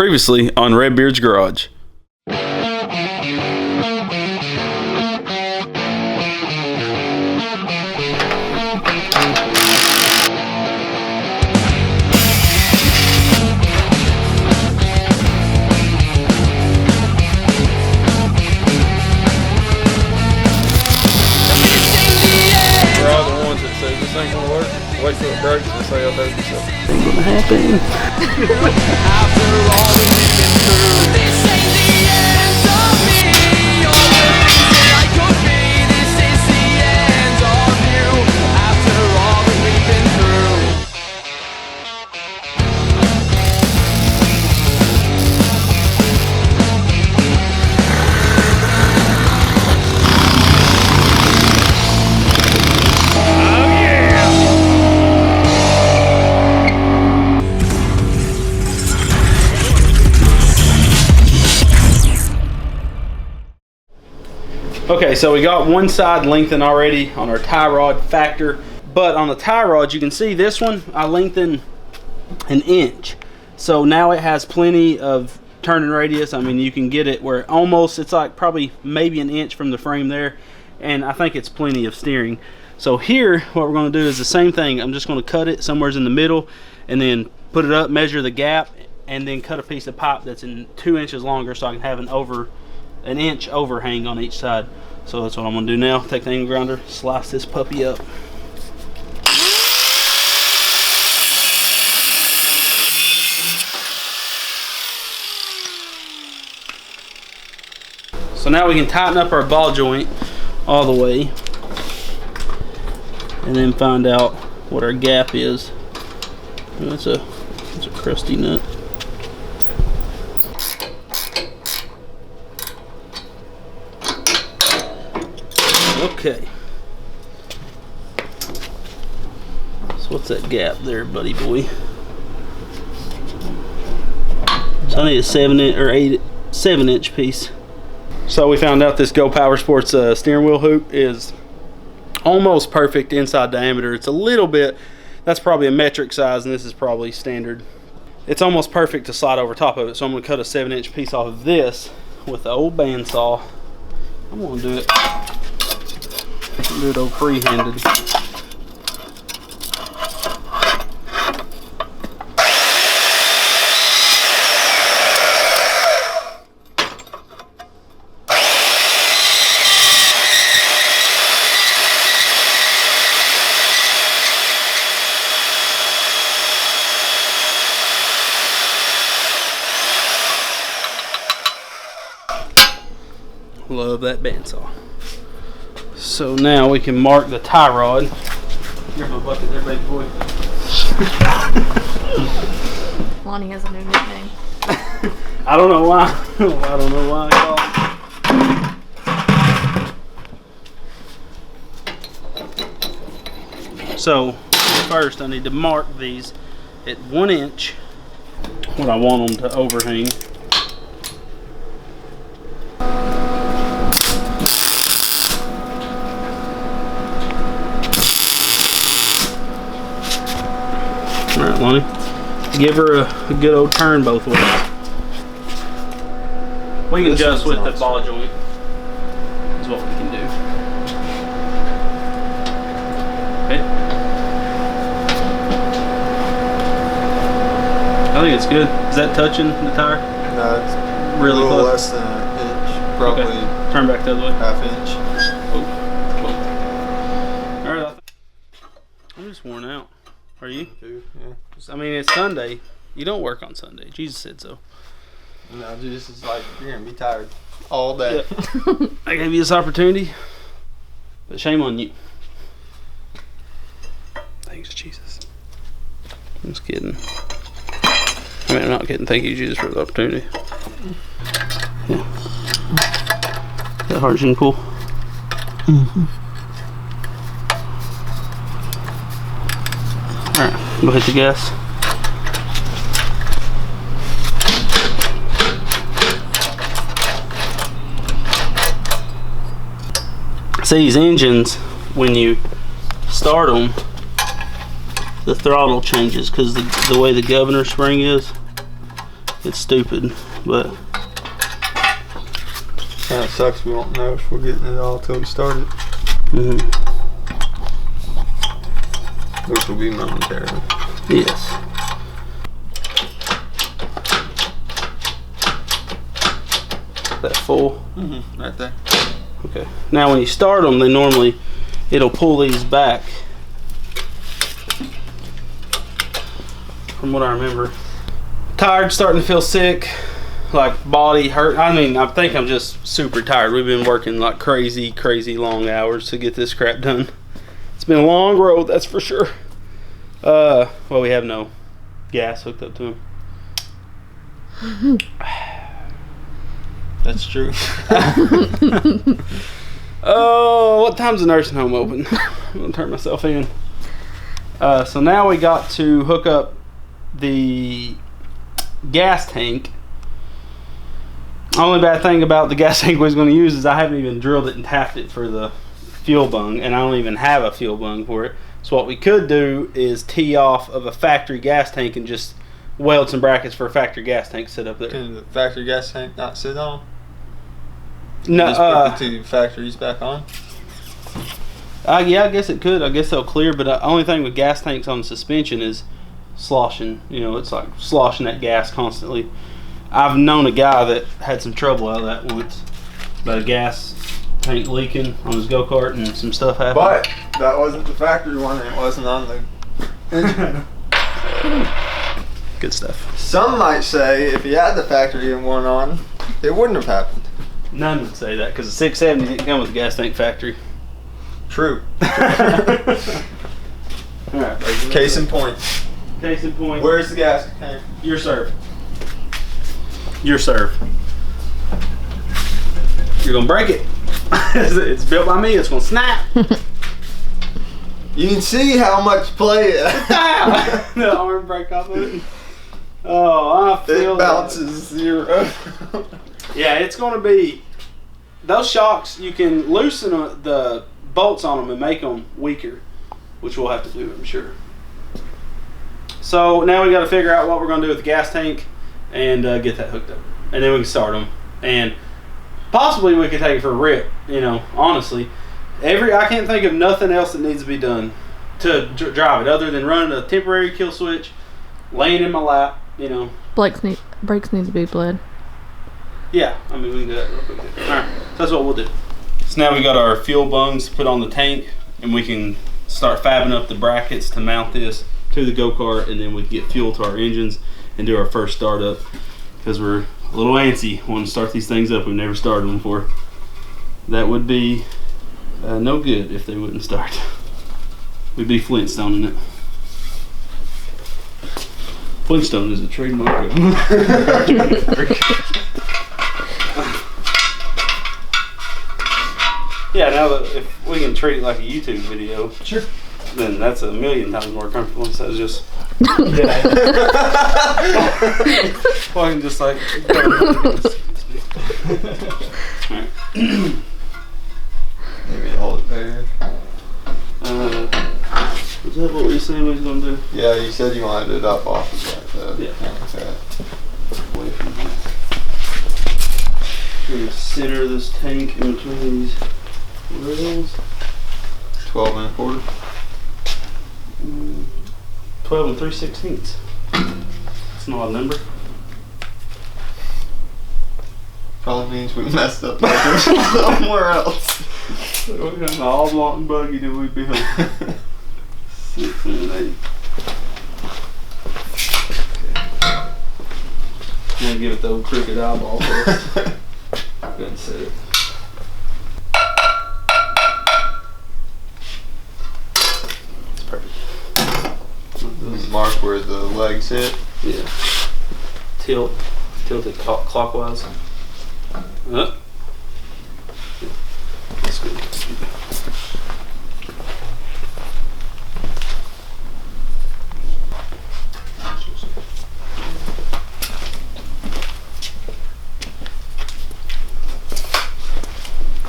Previously on Redbeard's Garage. Wait till it breaks and say, okay, so. Ain't gonna happen. After all that we've been through, this ain't the end of me. All the things that I could be, this is the end of you. After all that we've been through. Okay, so we got one side lengthened already on our tie rod factor, but on the tie rod you can see this one I lengthened an inch, so now it has plenty of turning radius. I mean, you can get it where it's like probably maybe an inch from the frame there, and I think it's plenty of steering. So here what we're going to do is the same thing. I'm just going to cut it somewhere in the middle and then put it up, measure the gap, and then cut a piece of pipe that's 2 inches longer so I can have an inch overhang on each side. So that's what I'm gonna do now. Take the angle grinder, slice this puppy up. So now we can tighten up our ball joint all the way and then find out what our gap is. It's a crusty nut. Okay. So what's that gap there, buddy boy? So I need a 7-inch piece. So we found out this Go Power Sports steering wheel hoop is almost perfect inside diameter. It's a little bit, that's probably a metric size, and this is probably standard. It's almost perfect to slide over top of it. So I'm gonna cut a 7-inch piece off of this with the old bandsaw. I'm gonna do it. Do it over free-handed. Love that bandsaw. So now we can mark the tie rod. Here's my bucket there, baby boy. Lonnie has a new nickname. I don't know why. I don't know why I call it. So first I need to mark these at 1 inch what I want them to overhang. Alright, Lonnie, give her a good old turn both ways. We can adjust with the ball joint, is what we can do. Okay. I think it's good. Is that touching the tire? No, it's really a little close? less than an inch, probably. Okay. Turn back the other way. Half inch. Oh. Alright, I'm just worn out. Are you? Yeah. I mean, it's Sunday. You don't work on Sunday. Jesus said so. No, this is like, you're going to be tired all day. Yep. I gave you this opportunity, but shame on you. Thanks, Jesus. I'm just kidding. I mean, I'm not kidding. Thank you, Jesus, for the opportunity. Yeah. That hard's in cool. Mm-hmm. Alright, go hit the gas. See, these engines, when you start them, the throttle changes because the way the governor spring is. It's stupid, but Kind of sucks we won't know if we're getting it all till we start it, which will be momentarily. yes. That full. Right there. Okay. Now when you start them, then normally it'll pull these back. From what I remember. Tired, starting to feel sick, like body hurt. I mean, I think I'm just super tired. We've been working like crazy long hours to get this crap done. It's been a long road, that's for sure. Well, we have no gas hooked up to them. That's true. Oh, what time's the nursing home open? I'm gonna turn myself in. So now we got to hook up the gas tank. Only bad thing about the gas tank we was going to use is I haven't even drilled it and tapped it for the fuel bung, and I don't even have a fuel bung for it. So what we could do is tee off of a factory gas tank and just weld some brackets for a factory gas tank set up there. Can the factory gas tank not sit on? No, Just put the two factories back on? yeah, I guess it could. I guess they'll clear, but the only thing with gas tanks on the suspension is sloshing. You know, it's like sloshing that gas constantly. I've known a guy that had some trouble out of that once. About a gas tank leaking on his go-kart and some stuff happened. But that wasn't the factory one, and it wasn't on the engine. Good stuff. Some might say if he had the factory one on, it wouldn't have happened. None would say that because the 670 didn't come with a gas tank factory. True. Alright, Case in point. Case in point. Where's the gas tank? Your serve. Your serve. You're gonna break it. It's built by me. It's gonna snap. You can see how much play The arm break off of it. Oh, I feel it bounces zero. Yeah, it's gonna be those shocks. You can loosen the bolts on them and make them weaker, which we'll have to do, I'm sure. So now we got to figure out what we're gonna do with the gas tank and get that hooked up, and then we can start them. And possibly we could take it for a rip. You know, honestly, I can't think of nothing else that needs to be done to drive it other than running a temporary kill switch, laying in my lap. You know, Brakes need to be bled. yeah. I mean, we can do that real quick. All right, so that's what we'll do. So now we got our fuel bungs put on the tank, and we can start fabbing up the brackets to mount this to the go-kart, and then we can get fuel to our engines and do our first startup because we're a little antsy wanting to start these things up. We've never started them before. That would be no good if they wouldn't start. We'd be Flintstoning it. Flintstone is a trademark. Yeah, now that if we can treat it like a YouTube video, Sure. then that's a million times more comfortable instead of just fucking just like. Alright. Maybe hold it there. Is that what we saying we was gonna do? Yeah, you said you wanted it up off of that. Yeah. Okay. Away from here. We're gonna center this tank in between these rails. 12 and a quarter. 12 and 3/16. That's not a number. Probably means we messed up somewhere else. We got an all-block buggy that we'd be home. 6 and 8. I'm gonna give it the old crooked eyeball first. Go ahead and set it. It's perfect. Mark where the legs hit. Yeah. Tilt it clockwise. Up. That's good.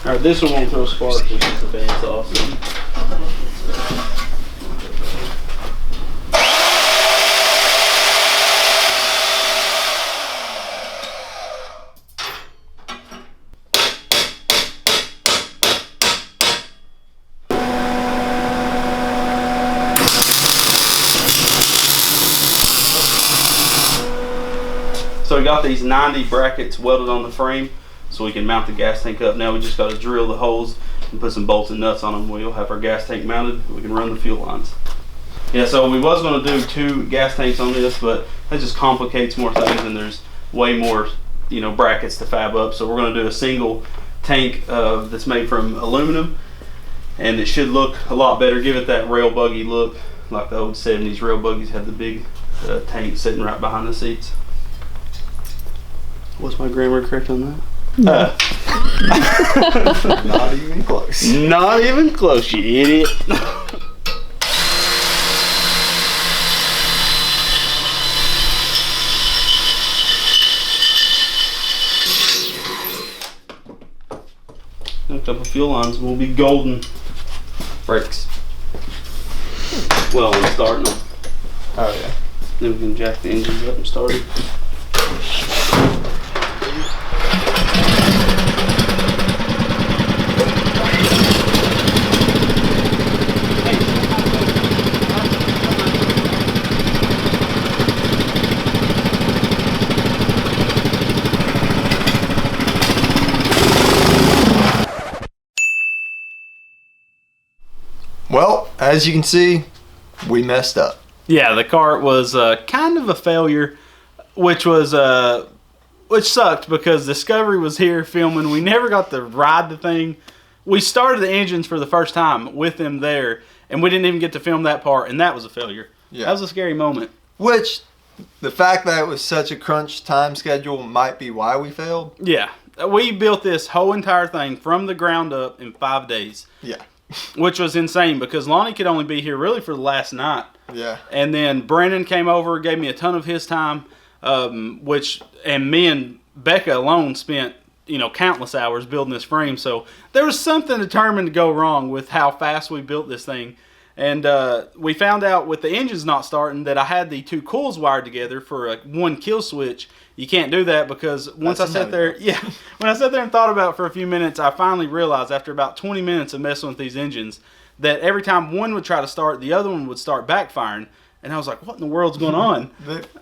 Alright, this one won't throw sparks, it's just a bandsaw. So. we got these 90 brackets welded on the frame so we can mount the gas tank up. Now we just got to drill the holes and put some bolts and nuts on them. We'll have our gas tank mounted. We can run the fuel lines. Yeah, so we was going to do 2 gas tanks on this, but that just complicates more things, and there's way more, brackets to fab up. So we're going to do a single tank that's made from aluminum, and it should look a lot better, give it that rail buggy look, like the old 70s rail buggies had the big tank sitting right behind the seats. Was my grammar correct on that? No. Not even close. Not even close, you idiot. Hooked up a fuel lines and we'll be golden. Brakes. Well, I'm starting them. Oh yeah. Then we can jack the engines up and start it. Well, as you can see, we messed up. Yeah, the kart was kind of a failure, which sucked because Discovery was here filming. We never got to ride the thing. We started the engines for the first time with them there, and we didn't even get to film that part, and that was a failure. Yeah. That was a scary moment. Which, the fact that it was such a crunch time schedule might be why we failed. Yeah, we built this whole entire thing from the ground up in 5 days. Yeah. Which was insane because Lonnie could only be here really for the last night. Yeah. And then Brennan came over, gave me a ton of his time, and me and Becca alone spent, countless hours building this frame. So there was something determined to go wrong with how fast we built this thing. And we found out with the engines not starting that I had the 2 coils wired together for a 1 kill switch. You can't do that because once I sat there, when I sat there and thought about it for a few minutes, I finally realized after about 20 minutes of messing with these engines that every time one would try to start, the other one would start backfiring. And I was like, what in the world's going on?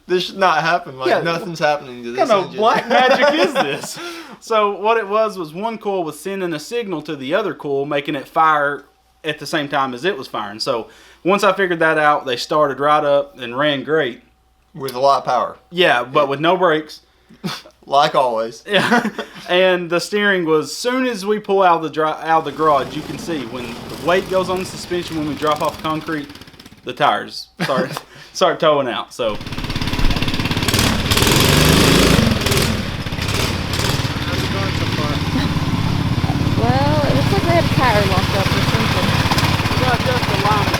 This should not happen. Nothing's happening to this What kind of engine. black magic is this? So what it was 1 coil was sending a signal to the other coil, making it fire at the same time as it was firing. So once I figured that out, they started right up and ran great. With a lot of power. Yeah, but with no brakes. Like always. Yeah, and the steering was, soon as we pull out of the garage, you can see when the weight goes on the suspension, when we drop off concrete, the tires start towing out. So Well, it looks like we had a tire locked up or something. just the line.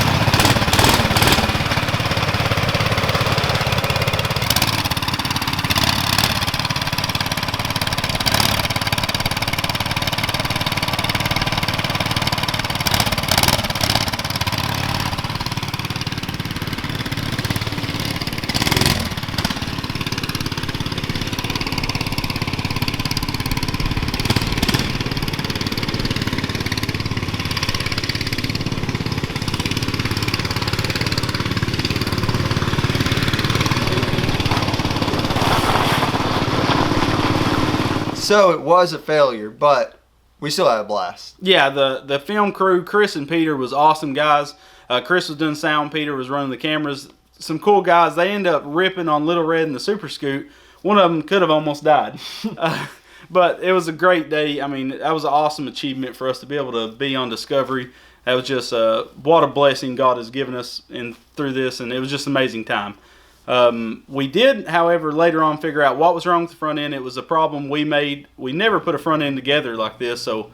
So it was a failure, but we still had a blast. Yeah, the film crew, Chris and Peter, was awesome guys. Chris was doing sound, Peter was running the cameras. Some cool guys. They ended up ripping on Little Red and the Super Scoot. One of them could have almost died. But it was a great day. I mean, that was an awesome achievement for us to be able to be on Discovery. That was just what a blessing God has given us through this, and it was just an amazing time. We did, however, later on figure out what was wrong with the front end. It was a problem we made. We never put a front end together like this, so,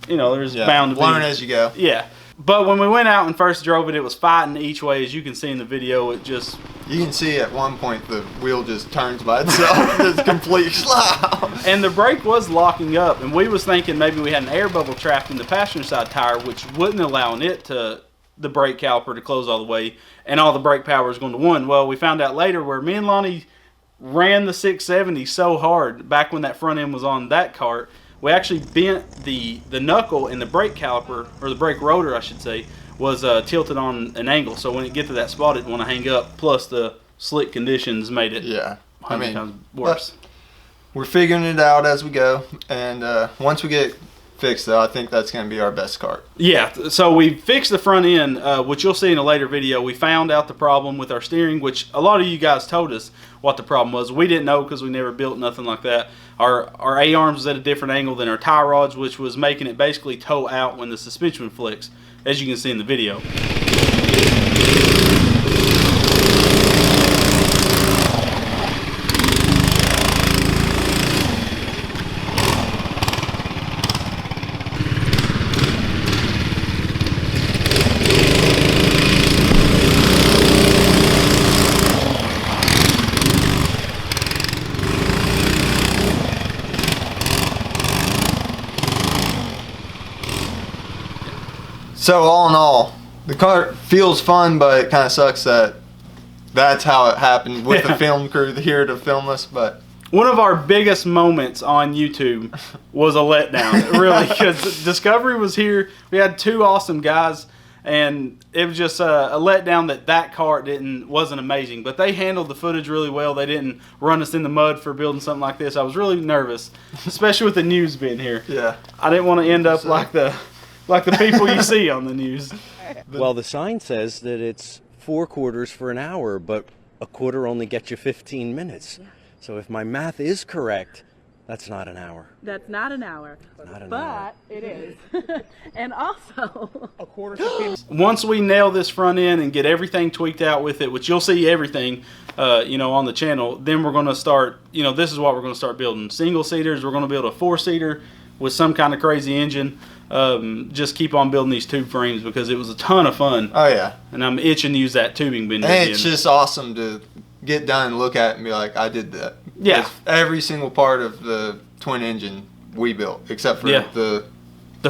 there's bound to be. Learn as you go. Yeah. But when we went out and first drove it, it was fighting each way. As you can see in the video, it just... You can see at one point the wheel just turns by itself. It's complete slide. And the brake was locking up, and we was thinking maybe we had an air bubble trapped in the passenger side tire, which wouldn't allow the brake caliper to close all the way, and all the brake power is going to 1. Well, we found out later where me and Lonnie ran the 670 so hard back when that front end was on that kart, we actually bent the knuckle, and the brake caliper, or the brake rotor I should say, was tilted on an angle. So when it get to that spot, it didn't want to hang up. Plus the slick conditions made it 100 times worse. We're figuring it out as we go, and once we get fixed, though, I think that's going to be our best kart. Yeah, so we fixed the front end, which you'll see in a later video. We found out the problem with our steering, which a lot of you guys told us what the problem was. We didn't know because we never built nothing like that. Our A-arms was at a different angle than our tie rods, which was making it basically toe out when the suspension flicks, as you can see in the video. So all in all, the kart feels fun, but it kind of sucks that that's how it happened with the film crew here to film us. But one of our biggest moments on YouTube was a letdown, really, because Discovery was here. We had two awesome guys, and it was just a letdown that kart wasn't amazing. But they handled the footage really well. They didn't run us in the mud for building something like this. I was really nervous, especially with the news being here. yeah, I didn't want to end up like the people you see on the news. Well, the sign says that it's 4 quarters for an hour, but a quarter only gets you 15 minutes. Yeah. So if my math is correct, that's not an hour. That's not an hour. Not an but hour. it is. And also, a quarter. Once we nail this front end and get everything tweaked out with it, which you'll see everything, on the channel, then we're going to start, this is what we're going to start building. Single seaters, we're going to build a 4-seater with some kind of crazy engine. Just keep on building these tube frames because it was a ton of fun. oh yeah, And I'm itching to use that tubing bender and again. it's just awesome to get done and look at it and be like, I did that. Yeah. 'Cause every single part of the twin engine we built, except for the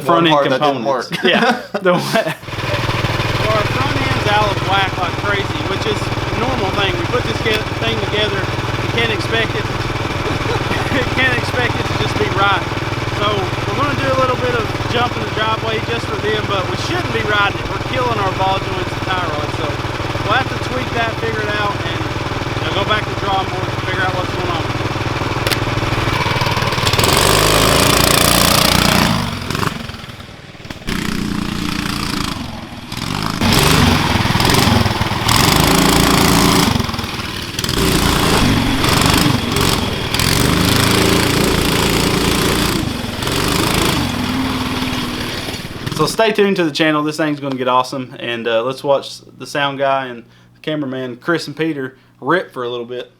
front end part that didn't components. work. Yeah. So our front end's out of whack like crazy, which is a normal thing. We put this thing together. You can't expect it. To just be right. So we're going to do a little bit of jump in the driveway just for them, but we shouldn't be riding it. We're killing our ball joints and tie rods. So we'll have to tweak that, figure it out, and go back to the drawing board and figure out what's going on. So stay tuned to the channel. This thing's going to get awesome. And let's watch the sound guy and the cameraman, Chris and Peter, rip for a little bit.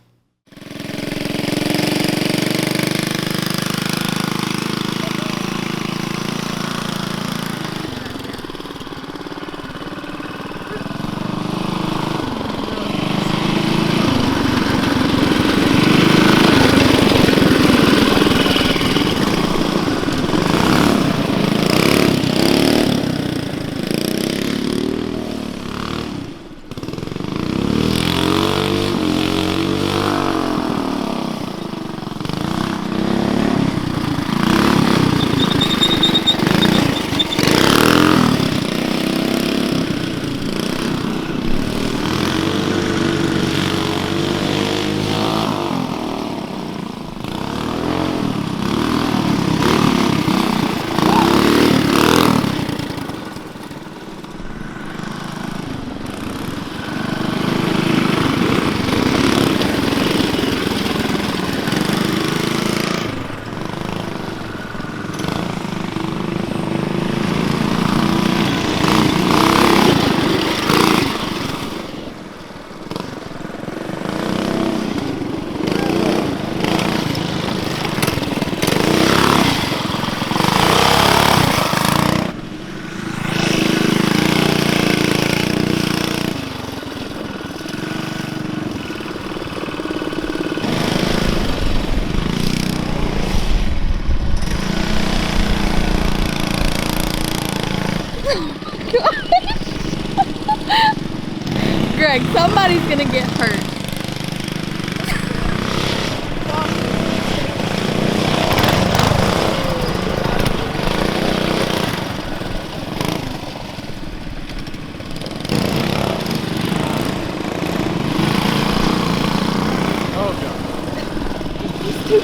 Greg, somebody's gonna get hurt. Oh god. We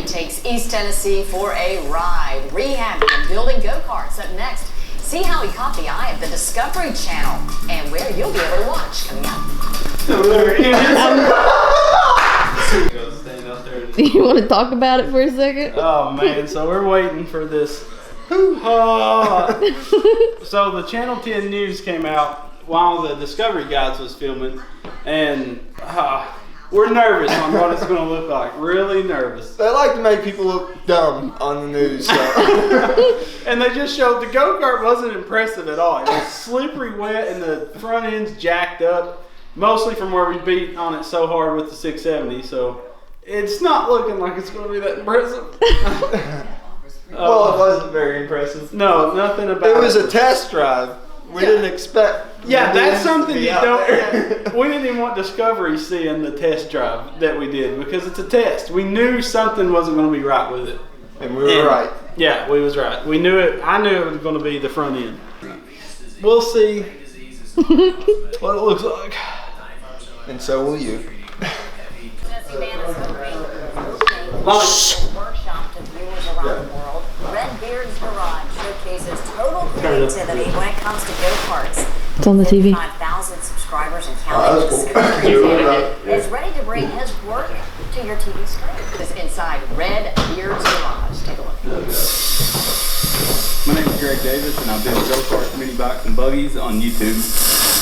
takes East Tennessee for a ride, rehabbing and building go-karts. Up next, see how he caught the eye of the Discovery Channel and where you'll be able to watch coming up. You want to talk about it for a second? Oh man, so we're waiting for this. So the Channel 10 news came out while the Discovery Guides was filming, and we're nervous on what it's going to look like. Really nervous. They like to make people look dumb on the news. So. And they just showed the go-kart wasn't impressive at all. It was slippery wet and the front end's jacked up, mostly from where we beat on it so hard with the 670. So it's not looking like it's going to be that impressive. Well, it wasn't very impressive. No, nothing about it. It was a test drive. We didn't expect. Yeah, that's something you don't. There. We didn't even want Discovery seeing the test drive that we did because it's a test. We knew something wasn't going to be right with it, and we were right. Yeah, we was right. We knew it. I knew it was going to be the front end. We'll see what it looks like, and so will you. Workshop to viewers around the world. Redbeardsgarage showcases total creativity when it comes to go-karts. It's on the TV. 5,000 subscribers and counting. Is ready to bring his work to your TV screen. This inside Redbeardsgarage. Take a look. My name is Greg Davis, and I build go-karts, mini bikes, and buggies on YouTube.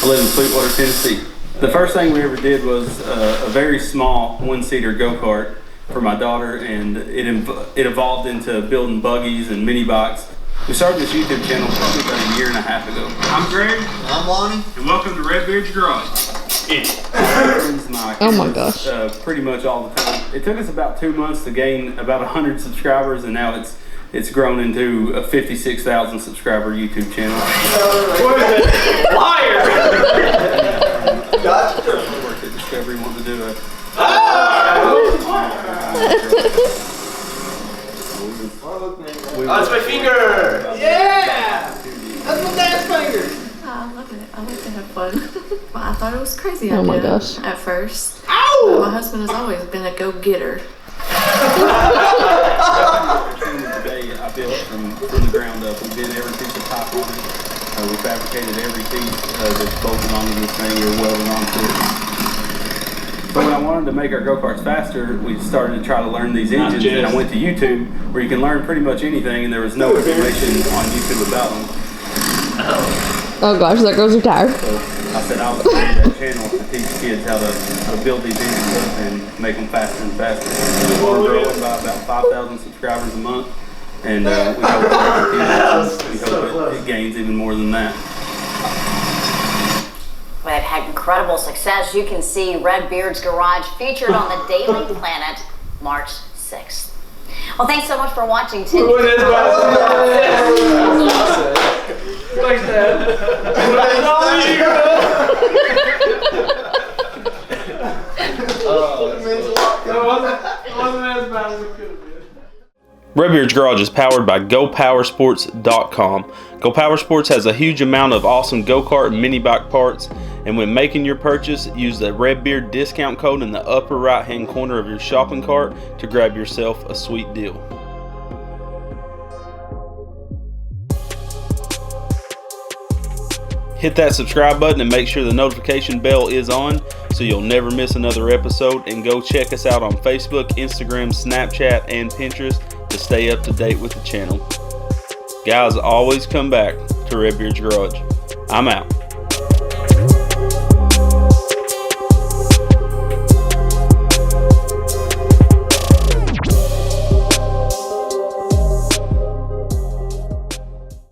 I live in Sweetwater, Tennessee. The first thing we ever did was a very small one-seater go-kart for my daughter, and it evolved into building buggies and mini bikes. We started this YouTube channel probably about a year and a half ago. I'm Greg. I'm Lonnie. And welcome to Redbeard's Garage. Oh my gosh. Pretty much all the time. It took us about 2 months to gain about 100 subscribers, and now it's grown into a 56,000 subscriber YouTube channel. What is it? Liar! Gotcha. I worked at Discovery, wanted to do a That's my finger! Yeah! That's my dad's finger! I love it. I like to have fun. Well, I thought it was crazy. Oh my gosh. At first. Ow! My husband has always been a go-getter. Today I built from the ground up. We did every piece of pipe on it. We fabricated every piece that's bolted onto this thing or welded onto it. So when I wanted to make our go-karts faster, we started to try to learn these engines, and I went to YouTube where you can learn pretty much anything, and there was no information on YouTube about them. Oh gosh, there goes your tire. So I said I'll create that channel to teach kids how to build these engines up and make them faster and faster. We're growing by about 5,000 subscribers a month, and we hope it gains even more than that. Well, they've had incredible success. You can see Redbeardsgarage featured on the Daily Planet March 6th. Well, thanks so much for watching today. Thanks, Dad. It wasn't Redbeard's Garage is powered by GoPowersports.com. GoPowersports has a huge amount of awesome go-kart and mini bike parts, and when making your purchase, use the Redbeard discount code in the upper right-hand corner of your shopping cart to grab yourself a sweet deal. Hit that subscribe button and make sure the notification bell is on so you'll never miss another episode, and go check us out on Facebook, Instagram, Snapchat, and Pinterest to stay up to date with the channel. Guys, always come back to Redbeard's Garage. I'm out.